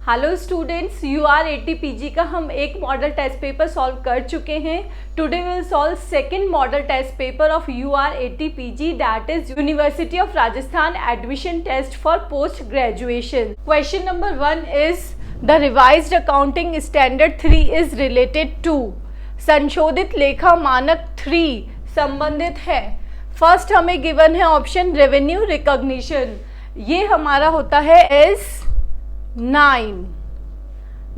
Hello students, UR80 PG का हम एक मॉडल टेस्ट पेपर सॉल्व कर चुके हैं। Today will solve second model test paper of UR80 PG, that is university of Rajasthan admission test for post graduation. Question number 1 is the revised accounting standard 3 is related to. संशोधित लेखा मानक 3 संबंधित है। First हमें given है option revenue recognition, ये हमारा होता है एस 9।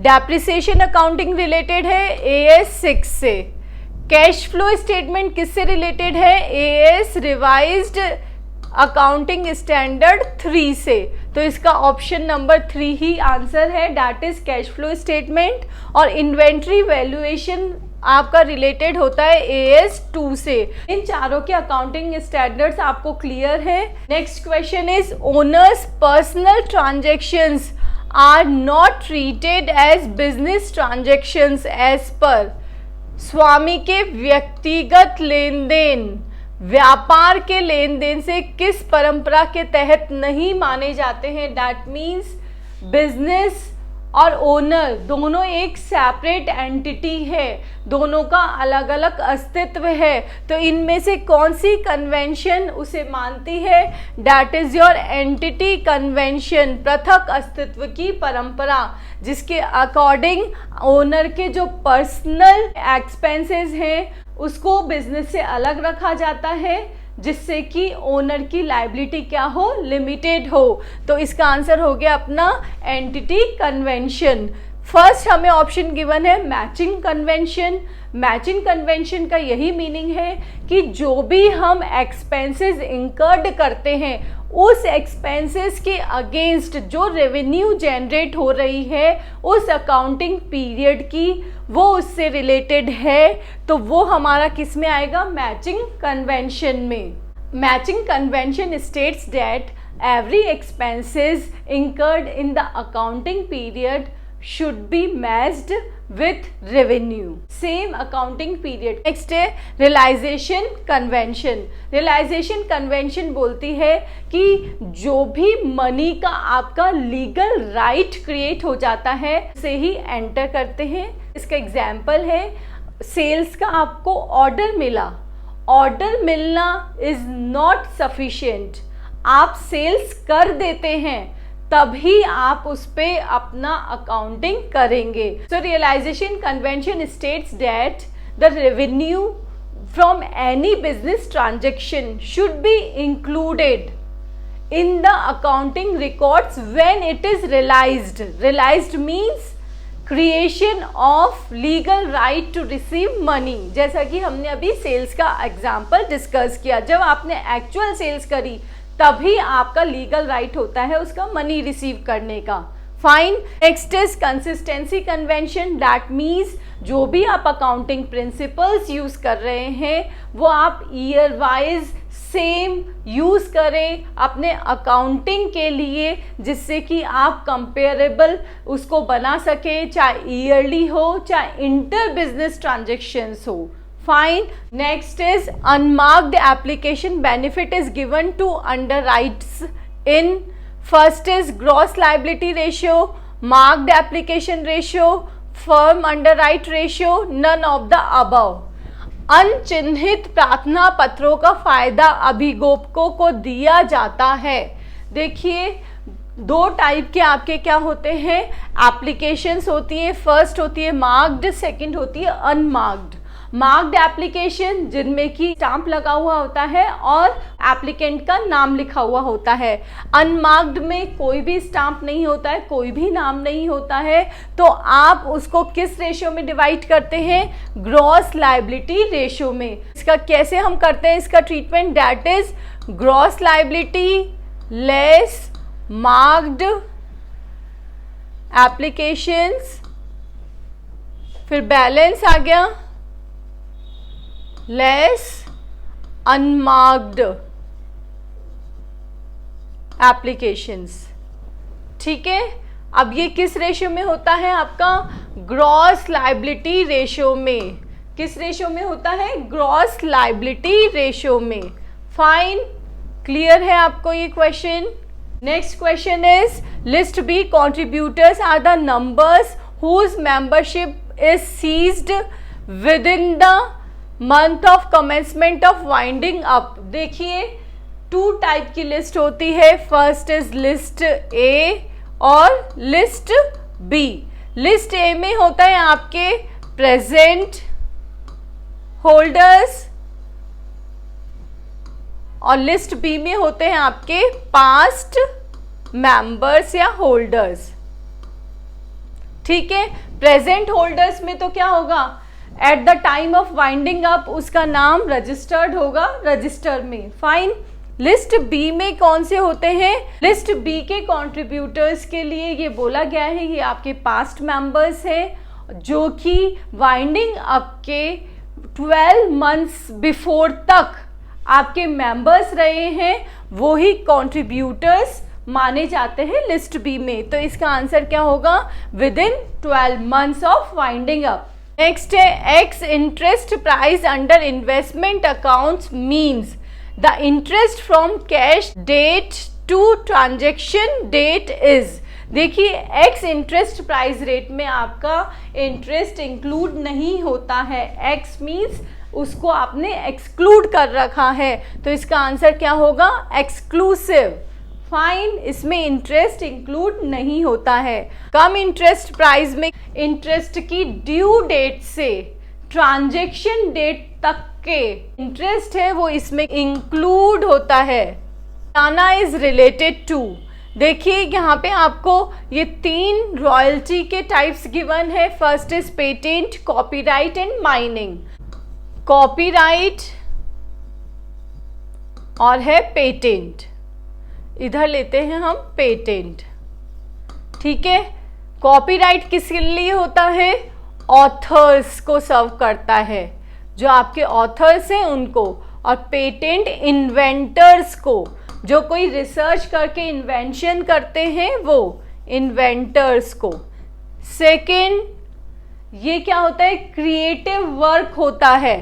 डेप्रिसिएशन अकाउंटिंग रिलेटेड है AS 6 से। कैश फ्लो स्टेटमेंट किससे रिलेटेड है? AS रिवाइज्ड अकाउंटिंग स्टैंडर्ड 3 से। तो इसका ऑप्शन नंबर 3 ही आंसर है, that is cash flow statement. और इन्वेंट्री वैल्यूएशन आपका रिलेटेड होता है AS 2 से। इन चारों के अकाउंटिंग स्टैंडर्ड्स आपको क्लियर है। Next question is owners personal transactions are not treated as business transactions as per। स्वामी के व्यक्तिगत लेन देन व्यापार के लेन देन से किस परंपरा के तहत नहीं माने जाते हैं? दैट मीन्स बिजनेस और ओनर दोनों एक सेपरेट एंटिटी है, दोनों का अलग अलग अस्तित्व है। तो इनमें से कौन सी कन्वेंशन उसे मानती है? That is your entity convention, पृथक अस्तित्व की परंपरा, जिसके अकॉर्डिंग ओनर के जो पर्सनल एक्सपेंसेस हैं उसको बिजनेस से अलग रखा जाता है, जिससे कि ओनर की लायबिलिटी क्या हो? लिमिटेड हो। तो इसका आंसर हो गया अपना एंटिटी कन्वेंशन। फर्स्ट हमें ऑप्शन गिवन है मैचिंग कन्वेंशन। मैचिंग कन्वेंशन का यही मीनिंग है कि जो भी हम एक्सपेंसेस इंकर्ड करते हैं उस एक्सपेंसेस के अगेंस्ट जो रेवेन्यू जनरेट हो रही है उस अकाउंटिंग पीरियड की, वो उससे रिलेटेड है, तो वो हमारा किस में आएगा? मैचिंग कन्वेंशन में। Matching convention states that every expenses incurred in the accounting period should be matched with revenue same accounting period। Next है रियलाइजेशन कन्वेंशन। रियलाइजेशन कन्वेंशन बोलती है कि जो भी मनी का आपका लीगल राइट क्रिएट हो जाता है उसे ही एंटर करते हैं। इसका एग्जाम्पल है सेल्स का आपको ऑर्डर मिला, ऑर्डर मिलना इज नॉट सफिशिएंट, आप सेल्स कर देते हैं तभी आप उस पे अपना अकाउंटिंग करेंगे। So realisation convention states that the revenue from any business transaction should be included in the accounting records when it is realised. Realised means creation of legal right to receive money. जैसा कि हमने अभी sales का example discuss किया, जब आपने actual sales करी तभी आपका लीगल राइट होता है उसका मनी रिसीव करने का। Fine. Next is consistency convention, that means जो भी आप अकाउंटिंग प्रिंसिपल्स यूज कर रहे हैं वो आप ईयर वाइज सेम यूज करें अपने अकाउंटिंग के लिए, जिससे कि आप कंपेरेबल उसको बना सके, चाहे ईयरली हो चाहे इंटर बिजनेस ट्रांजेक्शन्स हो। Fine. Next is unmarked application benefit is given to underwrites in first is gross liability ratio, marked application ratio, firm underwrite ratio, none of the above। अनचिन्हित प्रार्थना पत्रों का फायदा अभिभावकों को दिया जाता है। देखिए दो टाइप के आपके क्या होते हैं एप्लीकेशंस होती है, फर्स्ट होती है मार्क्ड, सेकंड होती है अनमार्क्ड। मार्क्ड एप्लीकेशन जिनमें कि स्टाम्प लगा हुआ होता है और एप्लीकेंट का नाम लिखा हुआ होता है। अनमार्क्ड में कोई भी स्टाम्प नहीं होता है, कोई भी नाम नहीं होता है। तो आप उसको किस रेशियो में डिवाइड करते हैं? ग्रॉस लायबिलिटी रेशियो में। इसका कैसे हम करते हैं इसका treatment? That is gross liability less marked applications, फिर बैलेंस आ गया लेस अनमार्क्ड एप्लीकेशंस। ठीक है, अब ये किस रेशियो में होता है? आपका ग्रॉस लायबिलिटी रेशियो में। किस रेशियो में होता है? ग्रॉस लायबिलिटी रेशियो में। फाइन, क्लियर है आपको ये question? Next question is list B contributors are the numbers whose membership is seized within the month of commencement of winding up। देखिए 2 टाइप की लिस्ट होती है, फर्स्ट इज लिस्ट ए और list B. List A में होता है आपके present holders और लिस्ट बी में होते हैं आपके पास्ट मेंबर्स या होल्डर्स। ठीक है, प्रेजेंट होल्डर्स में तो क्या होगा, eight the time of winding up उसका नाम रजिस्टर्ड होगा रजिस्टर में। फाइन। लिस्ट बी में कौन से होते हैं, लिस्ट बी के कंट्रीब्यूटर्स के लिए ये बोला गया है ये आपके पास्ट मेंबर्स हैं जो कि वाइंडिंग अप के 12 मंथ्स बिफोर तक आपके मेंबर्स रहे हैं, वो ही कंट्रीब्यूटर्स माने जाते हैं लिस्ट बी में। तो इसका आंसर क्या होगा, within 12 months of winding up. Next है ex interest price under investment accounts means the interest from cash date to transaction date is. देखिए एक्स इंटरेस्ट प्राइस रेट में आपका इंटरेस्ट इंक्लूड नहीं होता है, एक्स मीन्स उसको आपने exclude कर रखा है, तो इसका आंसर क्या होगा, एक्सक्लूसिव। फाइन, इसमें इंटरेस्ट इंक्लूड नहीं होता है। कम इंटरेस्ट प्राइस में इंटरेस्ट की ड्यू डेट से ट्रांजैक्शन डेट तक के इंटरेस्ट है वो इसमें इंक्लूड होता है। टाना इज रिलेटेड टू, देखिए यहाँ पे आपको ये 3 रॉयल्टी के टाइप्स गिवन है। First is patent, copyright and mining. Copyright और है पेटेंट, इधर लेते हैं हम पेटेंट। ठीक है, कॉपीराइट किसके लिए होता है, ऑथर्स को सर्व करता है, जो आपके ऑथर्स हैं उनको, और पेटेंट इन्वेंटर्स को, जो कोई रिसर्च करके इन्वेंशन करते हैं वो इन्वेंटर्स को। सेकंड, ये क्या होता है, क्रिएटिव वर्क होता है।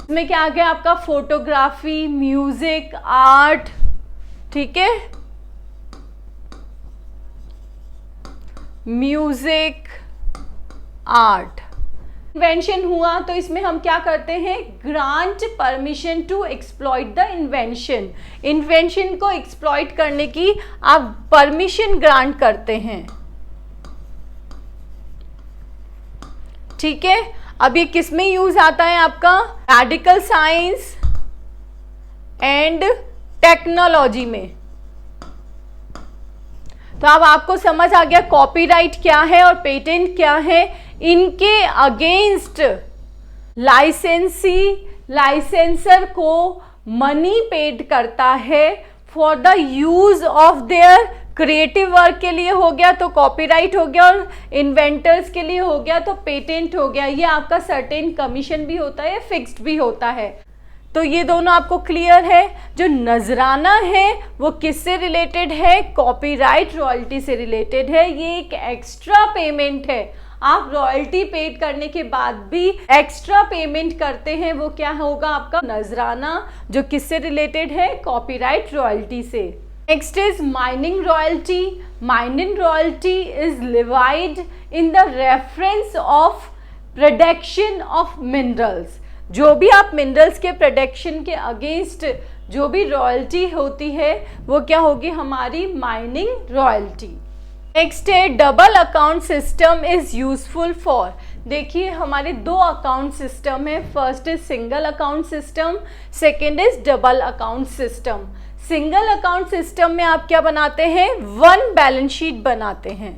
इसमें क्या आ गया आपका, फोटोग्राफी, म्यूजिक, आर्ट। ठीक है, म्यूजिक, आर्ट। इन्वेंशन हुआ तो इसमें हम क्या करते हैं, grant permission to exploit the invention. Invention को एक्सप्लॉइट करने की आप परमिशन ग्रांट करते हैं। ठीक है, अब ये किस में यूज आता है आपका, मेडिकल साइंस एंड टेक्नोलॉजी में। तो अब आपको समझ आ गया कॉपीराइट क्या है और पेटेंट क्या है। इनके अगेंस्ट लाइसेंसर को मनी पेड करता है for the use of their creative work के लिए हो गया तो कॉपीराइट हो गया, और इन्वेंटर्स के लिए हो गया तो पेटेंट हो गया। ये आपका सर्टेन कमीशन भी होता है, फिक्स्ड भी होता है। तो ये दोनों आपको क्लियर है। जो नजराना है वो किससे रिलेटेड है, कॉपीराइट रॉयल्टी से रिलेटेड है। ये एक एक्स्ट्रा पेमेंट है, आप रॉयल्टी पेड करने के बाद भी एक्स्ट्रा पेमेंट करते हैं, वो क्या होगा आपका नजराना, जो किससे रिलेटेड है, कॉपीराइट रॉयल्टी से। Next is mining royalty. Mining royalty is levied in the reference of production of minerals. जो भी आप मिनरल्स के प्रोडक्शन के अगेंस्ट जो भी रॉयल्टी होती है वो क्या होगी, हमारी माइनिंग रॉयल्टी। नेक्स्ट है double account system is useful for. देखिए हमारे 2 अकाउंट सिस्टम है, first is single account system, second is double account system. Single account system में आप क्या बनाते हैं, 1 बैलेंस शीट बनाते हैं।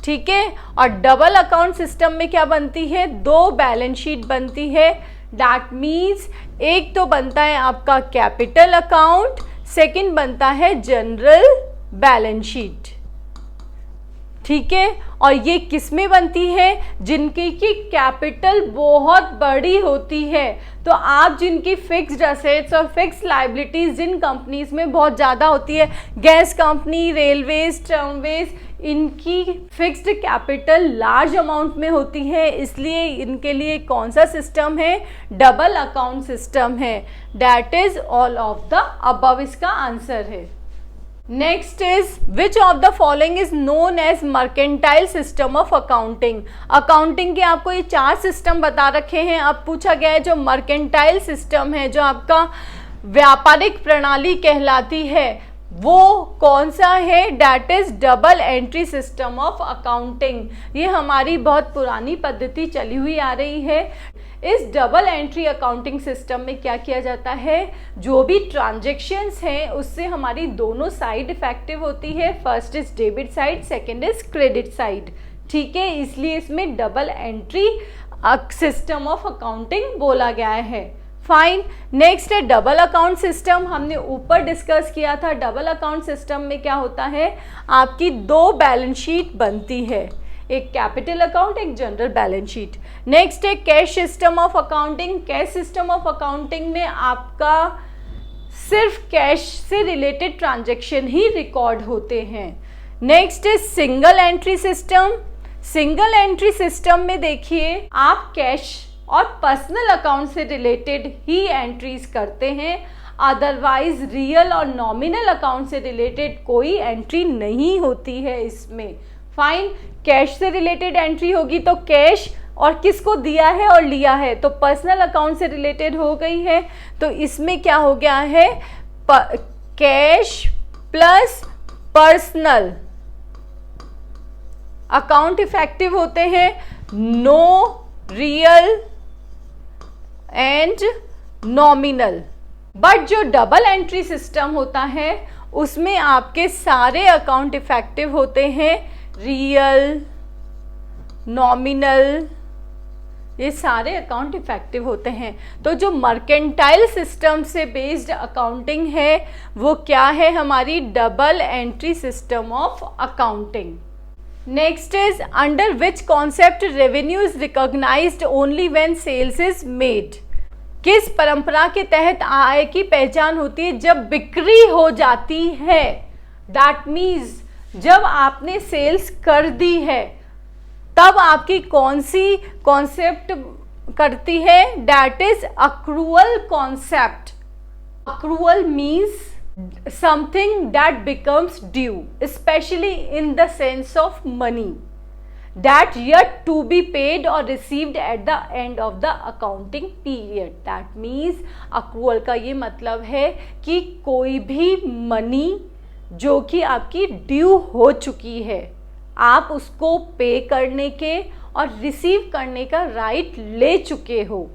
ठीक है, और डबल अकाउंट सिस्टम में क्या बनती है, 2 बैलेंस शीट बनती है। दैट मीन्स एक तो बनता है आपका कैपिटल अकाउंट, सेकंड बनता है जनरल बैलेंस शीट। ठीक है। और ये किस में बनती है? जिनकी की कैपिटल बहुत बड़ी होती है। तो आप जिनकी फिक्स्ड असेट्स और फिक्स्ड लायबिलिटीज जिन कंपनीज में बहुत ज़्यादा होती है, गैस कंपनी, रेलवेज, ट्रामवेज, इनकी फिक्स्ड कैपिटल लार्ज अमाउंट में होती है, इसलिए इनके लिए कौन सा सिस्टम है? डबल अकाउंट सिस्टम है। That is all of the above इसका आंसर है। Next is which of the following is known as mercantile system of accounting. Accounting के आपको ये 4 सिस्टम बता रखे हैं। अब पूछा गया है जो मर्केंटाइल सिस्टम है, जो आपका व्यापारिक प्रणाली कहलाती है, वो कौन सा है? That is double entry system of accounting. ये हमारी बहुत पुरानी पद्धति चली हुई आ रही है। इस डबल एंट्री अकाउंटिंग सिस्टम में क्या किया जाता है? जो भी ट्रांजेक्शन्स हैं उससे हमारी दोनों साइड इफेक्टिव होती है। First is debit side, second is credit side, ठीक है। इसलिए इसमें double entry system of accounting बोला गया है। फाइन। नेक्स्ट है डबल अकाउंट सिस्टम। हमने ऊपर डिस्कस किया था। डबल अकाउंट सिस्टम में क्या होता है? आपकी 2 बैलेंस शीट बनती है, एक कैपिटल अकाउंट, एक जनरल बैलेंस शीट। नेक्स्ट है cash system of accounting. Cash system of accounting में आपका सिर्फ कैश से रिलेटेड ट्रांजैक्शन ही रिकॉर्ड होते हैं। नेक्स्ट है single entry system. Single entry system में देखिए आप कैश और पर्सनल अकाउंट से रिलेटेड ही एंट्रीज करते हैं, अदरवाइज रियल और नॉमिनल अकाउंट से रिलेटेड कोई एंट्री नहीं होती है इसमें। फाइन। कैश से रिलेटेड एंट्री होगी तो कैश और किसको दिया है और लिया है, तो पर्सनल अकाउंट से रिलेटेड हो गई है। तो इसमें क्या हो गया है? Cash plus personal account effective होते हैं, no real and nominal. But जो डबल एंट्री सिस्टम होता है उसमें आपके सारे अकाउंट इफेक्टिव होते हैं, रियल, नॉमिनल, ये सारे अकाउंट इफेक्टिव होते हैं। तो जो मर्केंटाइल सिस्टम से बेस्ड अकाउंटिंग है वो क्या है? हमारी double entry system of accounting. Next is under which concept revenue is recognised only when sales is made. किस परंपरा के तहत आय की पहचान होती है? जब बिक्री हो जाती है। दैट मीन्स जब आपने सेल्स कर दी है तब आपकी कौन सी कॉन्सेप्ट करती है? That is accrual concept. Accrual means something that becomes due, especially in the sense of money that yet to be paid or received at the end of the accounting period. That means accrual का ये मतलब है कि कोई भी money जो कि आपकी ड्यू हो चुकी है, आप उसको पे करने के और रिसीव करने का राइट ले चुके हो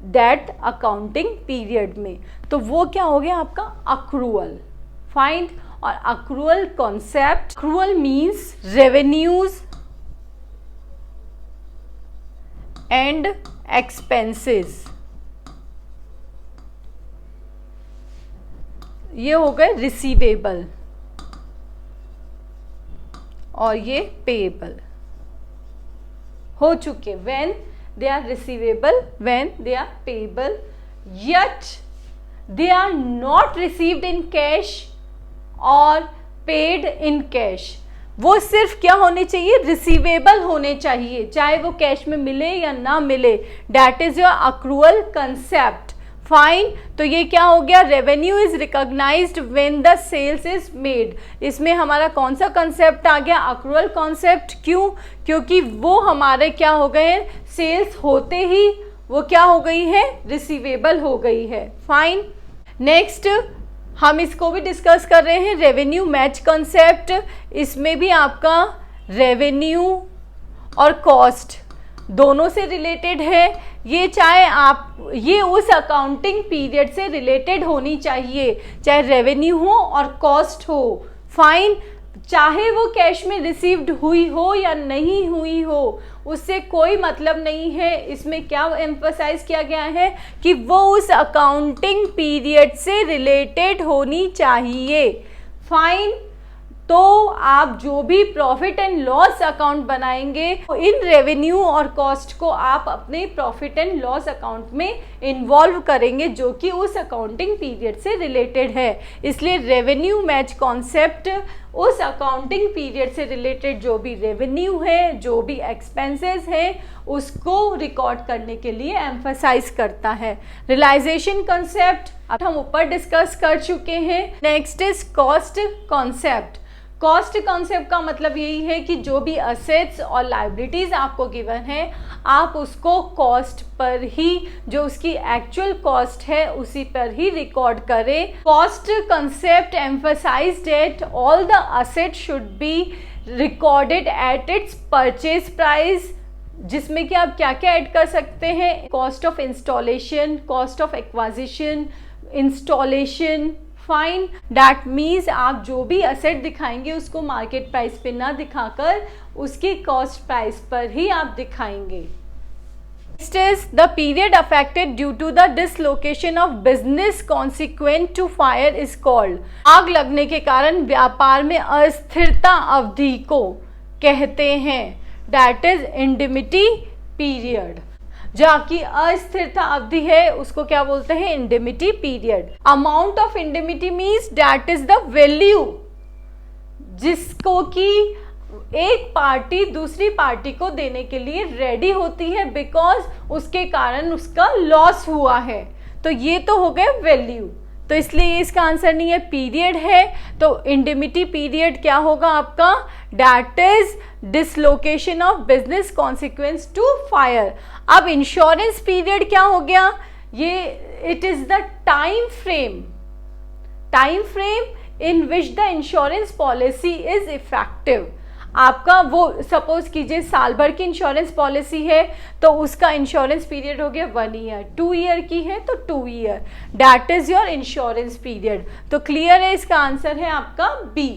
दैट अकाउंटिंग पीरियड में, तो वो क्या हो गया आपका? अक्रूअल। फाइंड। और accrual concept, accrual means revenues and expenses, ये हो गए रिसीवेबल और ये पेएबल हो चुके। When they are receivable, when they are payable, yet they are not received in cash or paid in cash। वो सिर्फ क्या होने चाहिए? रिसीवेबल होने चाहिए, चाहे वो कैश में मिले या ना मिले। That is your accrual concept. Fine. तो ये क्या हो गया? Revenue is recognised when the sales is made. इसमें हमारा कौन सा कंसेप्ट आ गया? Accrual concept. क्यों? क्योंकि वो हमारे क्या हो गए? सेल्स होते ही वो क्या हो गई है? रिसीवेबल हो गई है। फाइन। नेक्स्ट हम इसको भी डिस्कस कर रहे हैं, रेवेन्यू मैच कंसेप्ट। इसमें भी आपका रेवेन्यू और कॉस्ट दोनों से रिलेटेड है। ये चाहे आप ये उस अकाउंटिंग पीरियड से रिलेटेड होनी चाहिए, चाहे रेवेन्यू हो और कॉस्ट हो। फाइन। चाहे वो कैश में रिसीव्ड हुई हो या नहीं हुई हो, उससे कोई मतलब नहीं है। इसमें क्या एम्फसाइज किया गया है कि वो उस अकाउंटिंग पीरियड से रिलेटेड होनी चाहिए। फाइन। तो आप जो भी प्रॉफिट एंड लॉस अकाउंट बनाएंगे इन रेवेन्यू और कॉस्ट को आप अपने प्रॉफिट एंड लॉस अकाउंट में इन्वॉल्व करेंगे जो कि उस अकाउंटिंग पीरियड से रिलेटेड है। इसलिए रेवेन्यू मैच कॉन्सेप्ट उस अकाउंटिंग पीरियड से रिलेटेड जो भी रेवेन्यू है, जो भी एक्सपेंसेस है, उसको रिकॉर्ड करने के लिए एम्फसाइज करता है। रियलाइजेशन कॉन्सेप्ट अब हम ऊपर डिस्कस कर चुके हैं। Next is cost concept. Cost concept का मतलब यही है कि जो भी असेट्स और लाइबिलिटीज आपको गिवन है आप उसको कॉस्ट पर ही, जो उसकी एक्चुअल कॉस्ट है उसी पर ही रिकॉर्ड करें। Cost concept emphasised that all the assets should be recorded at its purchase price, जिसमें कि आप क्या क्या ऐड कर सकते हैं, cost of installation, cost of acquisition, installation. Fine, that means आप जो भी असेट दिखाएंगे उसको मार्केट प्राइस पे ना दिखाकर उसकी कॉस्ट प्राइस पर ही आप दिखाएंगे। Next is the period affected due to the dislocation of business consequent to fire is called. आग लगने के कारण व्यापार में अस्थिरता अवधि को कहते हैं, दैट इज इंडिमिटी पीरियड। जहाँ की अस्थिरता अवधि है उसको क्या बोलते हैं, इंडिमिटी period. Amount of इंडिमिटी means that is the value जिसको कि एक पार्टी दूसरी पार्टी को देने के लिए रेडी होती है बिकॉज उसके कारण उसका लॉस हुआ है। तो ये तो हो गए वैल्यू, तो इसलिए इसका आंसर नहीं है, पीरियड है। तो इंडिमिटी पीरियड क्या होगा आपका, that is dislocation of business consequence to fire. अब इंश्योरेंस पीरियड क्या हो गया, ये it is the time frame in which the insurance policy is effective. आपका वो सपोज कीजिए साल भर की इंश्योरेंस पॉलिसी है तो उसका इंश्योरेंस पीरियड हो गया 1 ईयर, 2 ईयर की है तो 2 year, that is your insurance period. तो क्लियर है, इसका आंसर है आपका बी।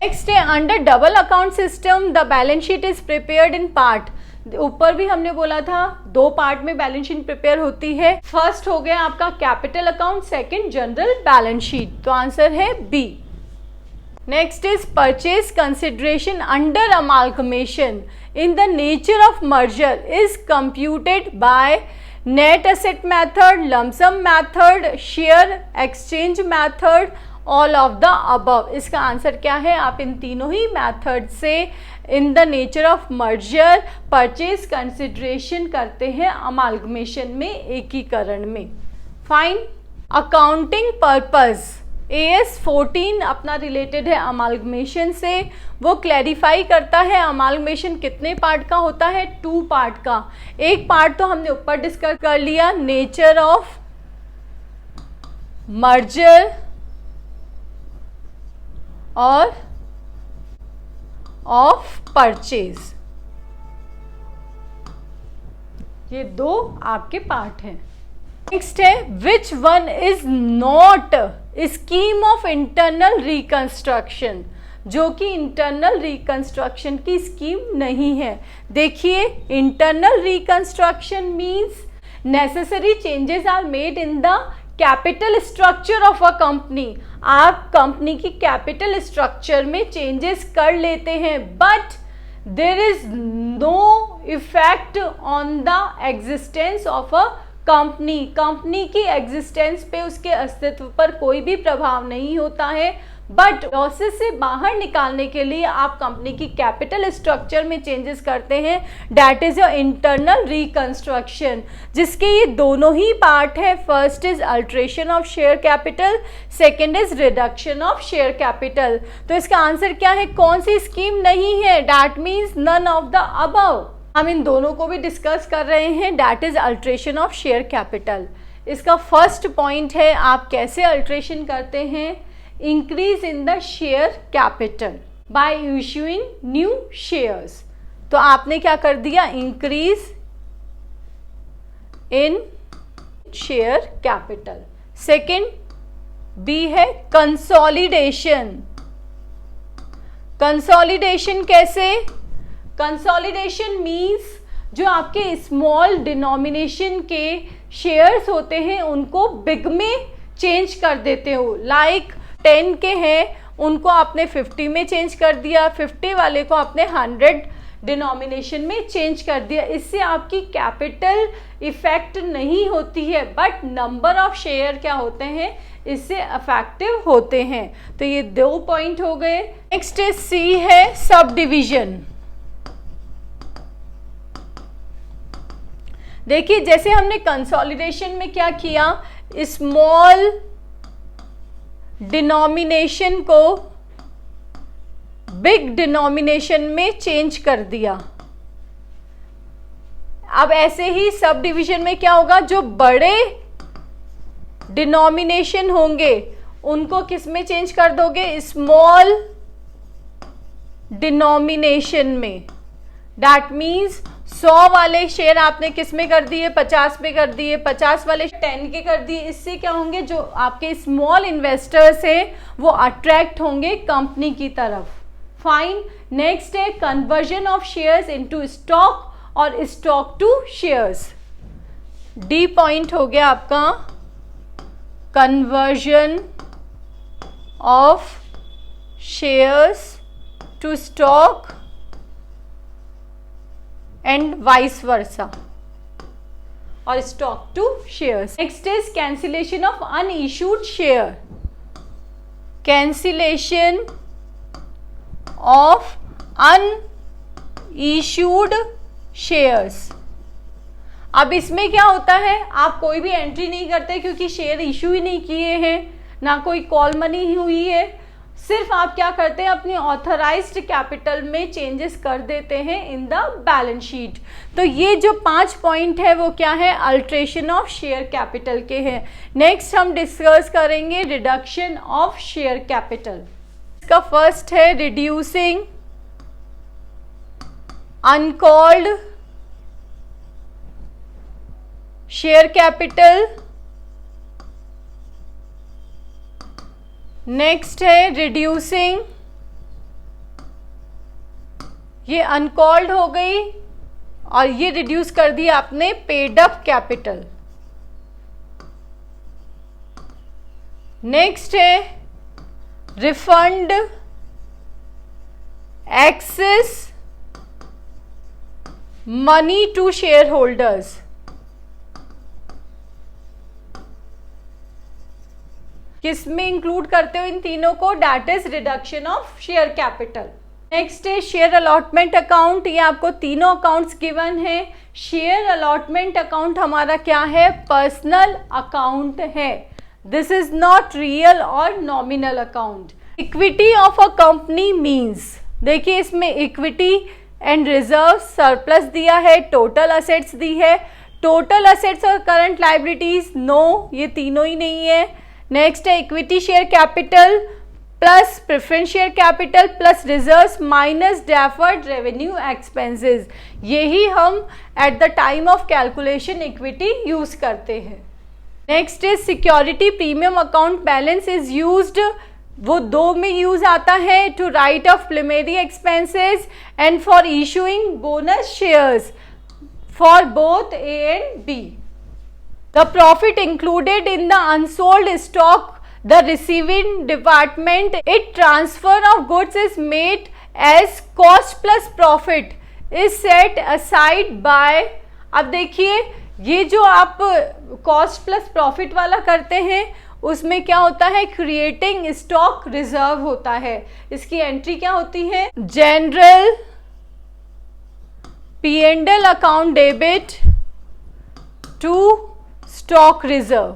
नेक्स्ट है under double account system the balance sheet is prepared in part. ऊपर भी हमने बोला था 2 पार्ट में बैलेंस शीट प्रिपेयर होती है। फर्स्ट हो गया आपका capital account, second general balance sheet, तो आंसर है B. Next is purchase consideration under amalgamation in the nature of merger is computed by net asset method, lump sum method, share exchange method, all of the above। इसका answer क्या है, आप इन तीनों ही method से in the nature of merger purchase consideration करते हैं amalgamation में, एकीकरण में। फाइन, अकाउंटिंग पर्पस AS 14 अपना रिलेटेड है अमालगमेशन से। वो क्लैरिफाई करता है अमालगमेशन कितने पार्ट का होता है, 2 पार्ट का। एक पार्ट तो हमने ऊपर डिस्कस कर लिया, नेचर ऑफ मर्जर और ऑफ परचेज, ये 2 आपके पार्ट हैं। नेक्स्ट है which one is not scheme of internal reconstruction, जो कि इंटरनल रिकंस्ट्रक्शन की स्कीम नहीं है। देखिए, internal reconstruction means necessary changes are made in the capital structure of a company. आप कंपनी की कैपिटल स्ट्रक्चर में चेंजेस कर लेते हैं, but there is no effect on the existence of a company की एग्जिस्टेंस पे, उसके अस्तित्व पर कोई भी प्रभाव नहीं होता है। बट लॉसेस से बाहर निकालने के लिए आप कंपनी की कैपिटल स्ट्रक्चर में चेंजेस करते हैं, that is your internal reconstruction, जिसके ये दोनों ही पार्ट है। First is alteration of share capital, second is reduction of share capital. तो इसका आंसर क्या है, कौन सी स्कीम नहीं है, that means none of the above. हम इन दोनों को भी डिस्कस कर रहे हैं, that is alteration of share capital. इसका फर्स्ट पॉइंट है आप कैसे अल्ट्रेशन करते हैं, increase in the share capital by issuing new shares. तो आपने क्या कर दिया, increase in share capital. Second B है कंसोलिडेशन। कंसोलिडेशन कैसे, कंसोलिडेशन मीन्स जो आपके स्मॉल डिनोमिनेशन के शेयर्स होते हैं उनको बिग में चेंज कर देते हो। लाइक 10 के हैं उनको आपने 50 में चेंज कर दिया, 50 वाले को आपने 100 डिनोमिनेशन में चेंज कर दिया। इससे आपकी कैपिटल इफेक्ट नहीं होती है, बट नंबर ऑफ शेयर क्या होते हैं, इससे अफेक्टिव होते हैं। तो ये 2 पॉइंट हो गए। नेक्स्ट सी है सब डिवीजन। देखिए जैसे हमने कंसोलिडेशन में क्या किया, स्मॉल डिनोमिनेशन को बिग डिनोमिनेशन में चेंज कर दिया। अब ऐसे ही सब डिवीजन में क्या होगा, जो बड़े डिनोमिनेशन होंगे उनको किस में चेंज कर दोगे, स्मॉल डिनोमिनेशन में। दैट मीन्स 100 वाले शेयर आपने किस में कर दिए, 50 में कर दिए, 50 वाले 10 के कर दिए। इससे क्या होंगे, जो आपके स्मॉल इन्वेस्टर्स है वो अट्रैक्ट होंगे कंपनी की तरफ। फाइन। नेक्स्ट है conversion of shares into stock और stock to shares. D point हो गया आपका conversion of shares to stock and vice versa, और stock to shares. Next is cancellation of unissued share. Cancellation of unissued shares. अब इसमें क्या होता है, आप कोई भी एंट्री नहीं करते क्योंकि शेयर इशू ही नहीं किए हैं, ना कोई कॉल मनी हुई है। सिर्फ आप क्या करते हैं, अपनी ऑथराइज्ड कैपिटल में चेंजेस कर देते हैं इन द बैलेंस शीट। तो ये जो 5 पॉइंट है वो क्या है, अल्ट्रेशन ऑफ शेयर कैपिटल के हैं। नेक्स्ट हम डिस्कस करेंगे रिडक्शन ऑफ शेयर कैपिटल। इसका फर्स्ट है reducing uncalled share capital. Next है रिड्यूसिंग, ये अनकॉल्ड हो गई और ये रिड्यूस कर दिया आपने पेड अप कैपिटल। नेक्स्ट है refund excess money to shareholders. किस में इंक्लूड करते हो इन तीनों को, that is reduction of share capital. Next है शेयर अलॉटमेंट अकाउंट। ये आपको तीनों अकाउंट्स गिवन है। शेयर अलॉटमेंट अकाउंट हमारा क्या है, पर्सनल अकाउंट है। दिस इज नॉट रियल और nominal account. Equity of a company means, देखिए इसमें इक्विटी एंड रिजर्व सरप्लस दिया है, टोटल असेट्स दी है। टोटल असेट्स और करंट लाइबिलिटीज नो, ये तीनों ही नहीं है। नेक्स्ट है equity share capital plus preference share capital plus reserves minus deferred revenue expenses. यही हम at the time of calculation equity use करते हैं। Next is security premium account balance is used, वो 2 में यूज आता है, to write off preliminary expenses and for issuing bonus shares for both A and B. The profit included in the unsold stock, the receiving department, it transfer of goods is made as cost plus profit is set aside by। अब देखिए ये जो आप cost plus profit वाला करते हैं उसमें क्या होता है, क्रिएटिंग स्टॉक रिजर्व होता है। इसकी एंट्री क्या होती है, general P&L account debit to stock reserve.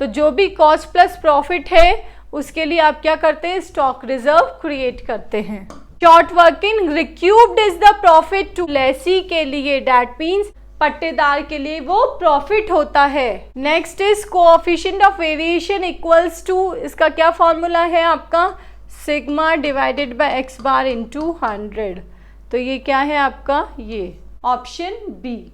तो जो भी कॉस्ट प्लस प्रॉफिट है उसके लिए आप क्या करते हैं, स्टॉक रिजर्व क्रिएट करते हैं। Short working recouped is the profit to lessee के लिए, दैट मीन्स पट्टेदार के लिए वो प्रॉफिट होता है। Next is coefficient of variation equals to, इसका क्या फॉर्मूला है आपका, sigma divided by X bar into 100। तो ये क्या है आपका, ये ऑप्शन बी।